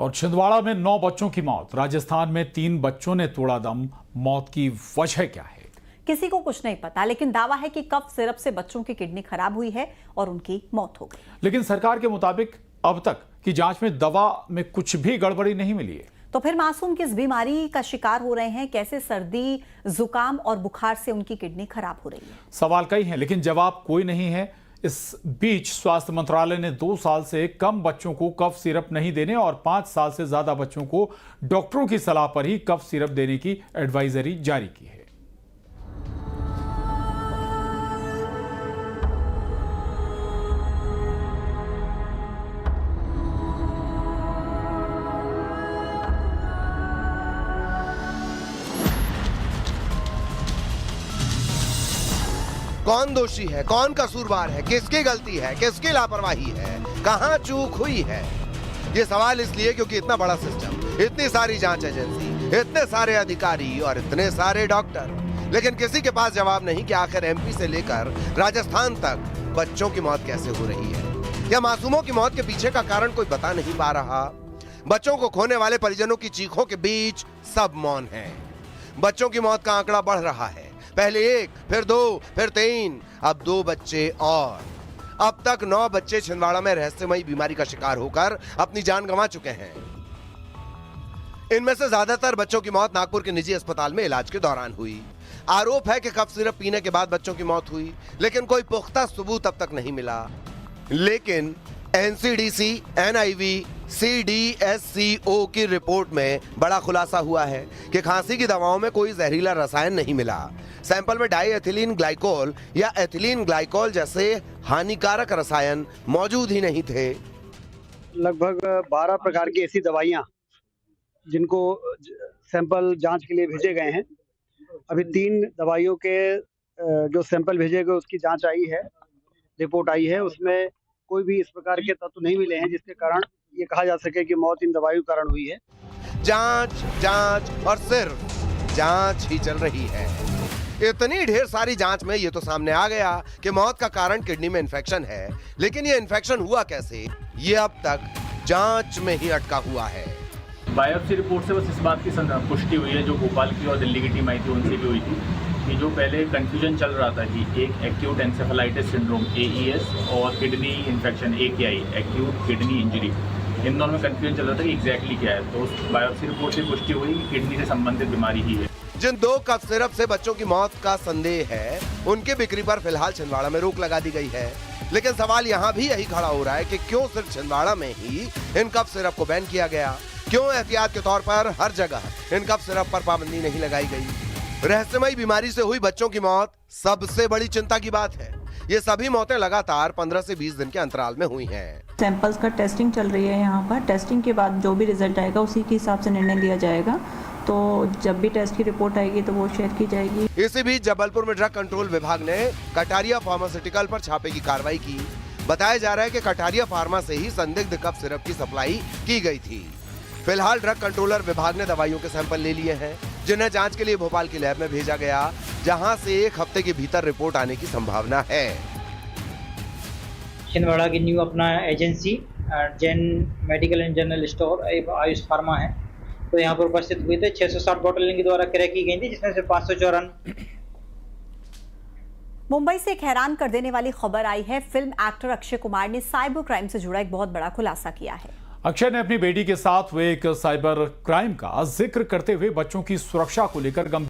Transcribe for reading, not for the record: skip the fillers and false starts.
और छिंदवाड़ा में 9 बच्चों की मौत। राजस्थान में 3 बच्चों ने तोड़ा दम। मौत की वजह क्या है? किसी को कुछ नहीं पता, लेकिन दावा है कि कफ सिरप से बच्चों की किडनी खराब हुई है और उनकी मौत हो गई। लेकिन सरकार के मुताबिक अब तक की जांच में दवा में कुछ भी गड़बड़ी नहीं मिली है। तो फिर मासूम किस बीमारी का शिकार हो रहे हैं? कैसे सर्दी, जुकाम और बुखार से उनकी किडनी खराब हो रही है? सवाल कई हैं, लेकिन जवाब कोई नहीं है। इस बीच स्वास्थ्य मंत्रालय ने 2 साल से कम बच्चों को कफ सिरप नहीं देने और 5 साल से ज्यादा बच्चों को डॉक्टरों की सलाह पर ही कफ सिरप देने की एडवाइजरी जारी की है। कौन दोषी है, कौन कसूरवार है, किसकी गलती है, किसकी लापरवाही है, कहां चूक हुई है? ये सवाल इसलिए क्योंकि इतना बड़ा सिस्टम, इतनी सारी जांच एजेंसी, इतने सारे अधिकारी और इतने सारे डॉक्टर, लेकिन किसी के पास जवाब नहीं कि आखिर एमपी से लेकर राजस्थान तक बच्चों की मौत कैसे हो रही है। या मासूमों की मौत के पीछे का कारण कोई बता नहीं पा रहा। बच्चों को खोने वाले परिजनों की चीखों के बीच सब मौन है। बच्चों की मौत का आंकड़ा बढ़ रहा है। पहले 1, फिर 2, फिर 3, अब 2 बच्चे और। अब तक 9 बच्चे छिंदवाड़ा में रहस्यमयी बीमारी का शिकार होकर अपनी जान गंवा चुके हैं। इनमें से ज्यादातर बच्चों की मौत नागपुर के निजी अस्पताल में इलाज के दौरान हुई। आरोप है कि कफ सिरप पीने के बाद बच्चों की मौत हुई, लेकिन कोई पुख्ता सबूत अब तक नहीं मिला। लेकिन एनसीडीसी, एनआईवी, सीडीएससीओ की रिपोर्ट में बड़ा खुलासा हुआ है कि खांसी की दवाओं में कोई जहरीला रसायन नहीं मिला। सैंपल में डाई एथिलीन ग्लाइकोल या एथिलीन ग्लाइकोल जैसे हानिकारक रसायन मौजूद ही नहीं थे। लगभग 12 प्रकार की ऐसी दवाइयां जिनको सैंपल जांच के लिए भेजे गए हैं। अभी 3 दवाइयों के जो सैंपल भेजे गए उसकी जांच आई है, रिपोर्ट आई है। उसमें कोई भी इस प्रकार के तत्व नहीं मिले हैं जिसके कारण ये कहा जा सके कि मौत इन दवाइयों के कारण हुई है। जांच, जांच और सिर्फ जांच ही चल रही है। इतनी ढेर सारी जांच में ये तो सामने आ गया कि मौत का कारण किडनी में इन्फेक्शन है, लेकिन ये इन्फेक्शन हुआ कैसे, ये अब तक जांच में ही अटका हुआ है। बायोप्सी रिपोर्ट से बस इस बात की पुष्टि हुई है, जो भोपाल की और दिल्ली की टीम आई थी उनसे भी हुई थी, कि जो पहले कंफ्यूजन चल रहा था कि एक एक्यूट एंसेफेलाइटिस सिंड्रोम AES और kidney infection AKI, acute kidney injury, इन दोनों में कंफ्यूजन चल रहा था कि एग्जैक्टली क्या है। तो उस बायोप्सी रिपोर्ट से पुष्टि हुई कि किडनी से संबंधित बीमारी ही है। जिन 2 कफ सिरप से बच्चों की मौत का संदेह है, उनकी बिक्री पर फिलहाल छिंदवाड़ा में रोक लगा दी गई है। लेकिन सवाल यहाँ भी यही खड़ा हो रहा है कि क्यों सिर्फ छिंदवाड़ा में ही इन कफ सिरप को बैन किया गया? क्यों एहतियात के तौर पर हर जगह इन कफ सिरप पर पाबंदी नहीं लगाई गई? रहस्यमयी बीमारी से हुई बच्चों की मौत सबसे बड़ी चिंता की बात है। ये सभी मौतें लगातार 15 से 20 दिन के अंतराल में हुई हैं। सैंपल्स का टेस्टिंग चल रही है यहाँ पर। टेस्टिंग के बाद जो भी रिजल्ट आएगा उसी के हिसाब से निर्णय लिया जाएगा। तो जब भी टेस्ट की रिपोर्ट आएगी तो वो शेयर की जाएगी। इसी बीच जबलपुर में ड्रग कंट्रोल विभाग ने कटारिया फार्मास्यूटिकल पर छापे की कार्रवाई की। बताया जा रहा है कि कटारिया फार्मा से ही संदिग्ध कफ सिरप की सप्लाई की गई थी। फिलहाल ड्रग कंट्रोलर विभाग ने दवाइयों के सैंपल ले लिए हैं, जिन्हें जांच के लिए भोपाल की लैब में भेजा गया, जहां से 1 हफ्ते के भीतर रिपोर्ट आने की संभावना है। छिंदवाड़ा की न्यू अपना agency Jain medical and general store Ayush pharma है, तो यहाँ पर उपस्थित हुए थे। 660 बोतल इनके द्वारा क्रय की गई थी, जिसमें से 554। मुंबई से एक हैरान कर देने वाली खबर आई है। फिल्म एक्टर अक्षय कुमार ने साइबर क्राइम से जुड़ा एक बहुत बड़ा खुलासा किया है। अक्षय ने अपनी बेटी के साथ हुए एक साइबर क्राइम का जिक्र करते हुए बच्चों की सुरक्षा को लेकर गंभीर